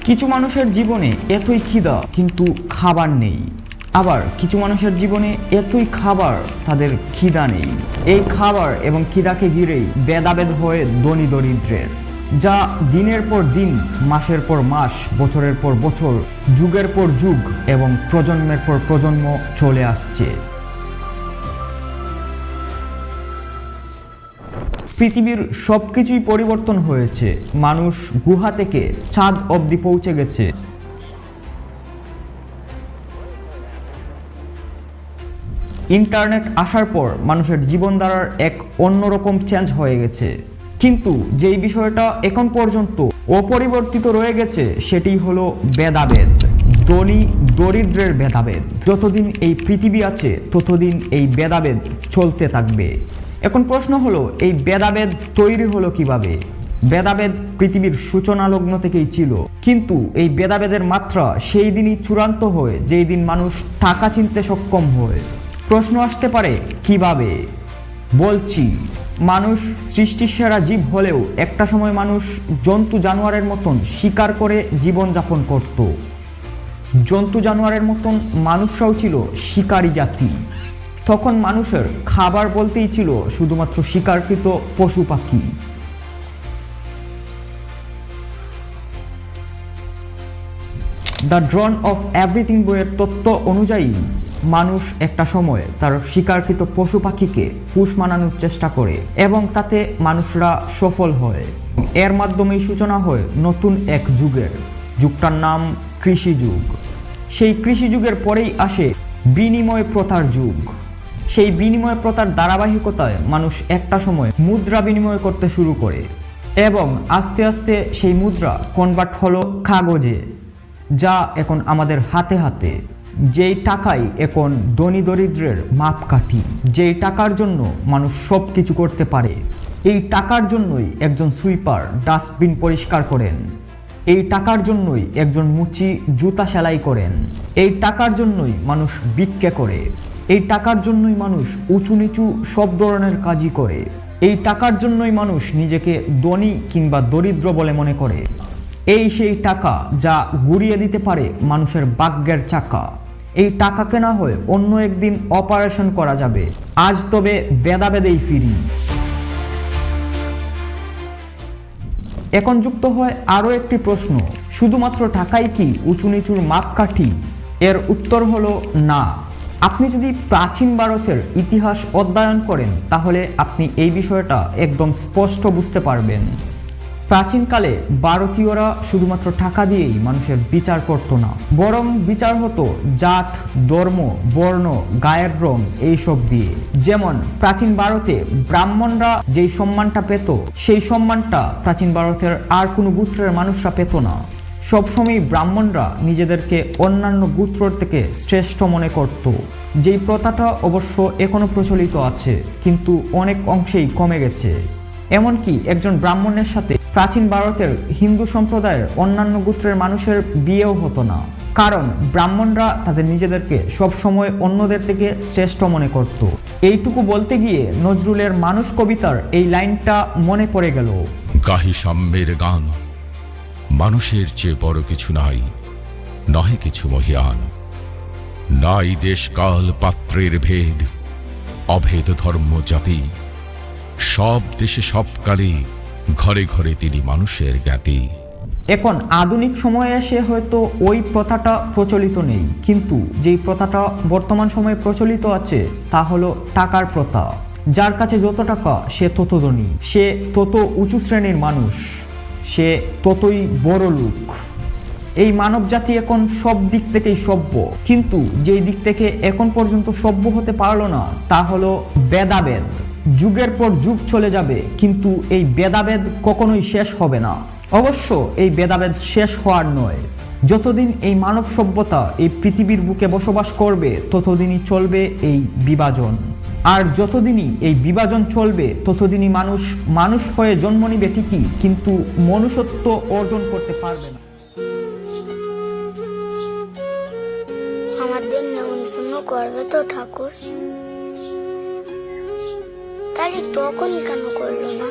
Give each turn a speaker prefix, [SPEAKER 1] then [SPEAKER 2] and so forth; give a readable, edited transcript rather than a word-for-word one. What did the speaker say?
[SPEAKER 1] কিছু মানুষের জীবনে এতই খিদা কিন্তু খাবার নেই, আবার কিছু মানুষের জীবনে এতই খাবার তাদের খিদা নেই। এই খাবার এবং খিদাকে ঘিরেই ভেদাভেদ হয় ধনী দরিদ্রের, যা দিনের পর দিন, মাসের পর মাস, বছরের পর বছর, যুগের পর যুগ এবং প্রজন্মের পর প্রজন্ম চলে আসছে। পৃথিবীর সবকিছুই পরিবর্তন হয়েছে। মানুষ গুহা থেকে চাঁদ অবধি পৌঁছে গেছে। ইন্টারনেট আসার পর মানুষের জীবনধারার এক অন্যরকম চেঞ্জ হয়ে গেছে, কিন্তু যেই বিষয়টা এখন পর্যন্ত অপরিবর্তিত রয়ে গেছে সেটি হলো ভেদাভেদ, ধনী দরিদ্রের ভেদাভেদ। যতদিন এই পৃথিবী আছে ততদিন এই ভেদাভেদ চলতে থাকবে। এখন প্রশ্ন হলো, এই ভেদাভেদ তৈরি হলো কিভাবে? ভেদাভেদ পৃথিবীর সূচনা লগ্ন থেকেই ছিল, কিন্তু এই ভেদাভেদের মাত্রা সেই দিনই চূড়ান্ত হয় যেই দিন মানুষ টাকা চিনতে সক্ষম হয়। প্রশ্ন আসতে পারে, কিভাবে? বলছি, মানুষ সৃষ্টির সেরা জীব হলেও একটা সময় মানুষ জন্তু জানোয়ারের মতন শিকার করে জীবনযাপন করত। জন্তু জানোয়ারের মতন মানুষরাও ছিল শিকারী জাতি। তখন মানুষের খাবার বলতেই ছিল শুধুমাত্র শিকারকৃত পশু পাখি। দ্য ড্রন অফ এভরিথিং বইয়ের তত্ত্ব অনুযায়ী মানুষ একটা সময় তার শিকারকৃত পশু পাখিকে পোষ মানানোর চেষ্টা করে এবং তাতে মানুষরা সফল হয়। এর মাধ্যমেই সূচনা হয় নতুন এক যুগের। যুগটার নাম কৃষি যুগ। সেই কৃষি যুগের পরেই আসে বিনিময় প্রথার যুগ। সেই বিনিময় প্রথার ধারাবাহিকতায় মানুষ একটা সময় মুদ্রা বিনিময় করতে শুরু করে এবং আস্তে আস্তে সেই মুদ্রা কনভার্ট হলো কাগজে, যা এখন আমাদের হাতে হাতে। যেই টাকাই এখন ধনী দরিদ্রের মাপকাঠি, যেই টাকার জন্য মানুষ সব কিছু করতে পারে। এই টাকার জন্যই একজন সুইপার ডাস্টবিন পরিষ্কার করেন, এই টাকার জন্যই একজন মুচি জুতা সেলাই করেন, এই টাকার জন্যই মানুষ ভিক্ষা করে, এই টাকার জন্যই মানুষ উঁচু নিচু সব ধরনের কাজই করে, এই টাকার জন্যই মানুষ নিজেকে ধনী কিংবা দরিদ্র বলে মনে করে। এই সেই টাকা যা ঘুরিয়ে দিতে পারে মানুষের ভাগ্যের চাকা। এই টাকা কেনা হয় অন্য একদিন অপারেশন করা যাবে। আজ তবে ভেদাভেদেই ফিরি। এখন যুক্ত হয় আরও একটি প্রশ্ন, শুধুমাত্র টাকাই কি উঁচু নিচুর মাপকাঠি? এর উত্তর হলো না। আপনি যদি প্রাচীন ভারতের ইতিহাস অধ্যয়ন করেন তাহলে আপনি এই বিষয়টা একদম স্পষ্ট বুঝতে পারবেন। প্রাচীনকালে ভারতীয়রা শুধুমাত্র টাকা দিয়েই মানুষের বিচার করত না, বরং বিচার হতো জাত, ধর্ম, বর্ণ, গায়ের রং এইসব দিয়ে। যেমন প্রাচীন ভারতে ব্রাহ্মণরা যেই সম্মানটা পেত, সেই সম্মানটা প্রাচীন ভারতের আর কোনো গোত্রের মানুষরা পেত না। সবসময় ব্রাহ্মণরা নিজেদেরকে অন্যান্য গোত্র থেকে শ্রেষ্ঠ মনে করত। যেই প্রথাটা অবশ্য এখনো প্রচলিত আছে, কিন্তু অনেক অংশেই কমে গেছে। এমনকি একজন ব্রাহ্মণের সাথে প্রাচীন ভারতের হিন্দু সম্প্রদায়ের অন্যান্য গোত্রের মানুষের বিয়েও হতো না, কারণ ব্রাহ্মণরা তাদের নিজেদেরকে সবসময় অন্যদের থেকে শ্রেষ্ঠ মনে করত। এইটুকু বলতে গিয়ে নজরুলের মানুষ কবিতার এই লাইনটা মনে পড়ে গেল,
[SPEAKER 2] গাহি সাম্যের গান, মানুষের চেয়ে বড় কিছু নাই, নহে কিছু মহিয়ান। নাই দেশ কাল পাত্রের ভেদ, অভেদ ধর্ম জাতি, সব দেশে সব কালে ঘরে ঘরে তিনি মানুষের জ্ঞাতি।
[SPEAKER 1] এখন আধুনিক সময়ে এসে হয়তো ওই প্রথাটা প্রচলিত নেই, কিন্তু যেই প্রথাটা বর্তমান সময়ে প্রচলিত আছে তা হলো টাকার প্রথা। যার কাছে যত টাকা সে তত ধনী, সে তত উঁচু শ্রেণীর মানুষ, সে ততই বড় লোক। এই মানব জাতি এখন সব দিক থেকেই সভ্য, কিন্তু যেই দিক থেকে এখন পর্যন্ত সভ্য হতে পারলো না তা হলো ভেদাভেদ। যুগের পর যুগ চলে যাবে, কিন্তু এই ভেদাভেদ কখনোই শেষ হবে না। অবশ্য এই ভেদাভেদ শেষ হওয়ার নয়। যতদিন এই মানব সভ্যতা এই পৃথিবীর বুকে বসবাস করবে ততদিনই চলবে এই বিভাজন। আর যতদিনই এই বিভাজন চলবে ততদিনই মানুষ মানুষ হয়ে জন্ম নিবে ঠিকই, কিন্তু মনুষ্যত্ব অর্জন করতে পারবে না।
[SPEAKER 3] আমাদের নেমন্তন্ন করবে তো ঠাকুর? তাহলে তখন কেন করলো না?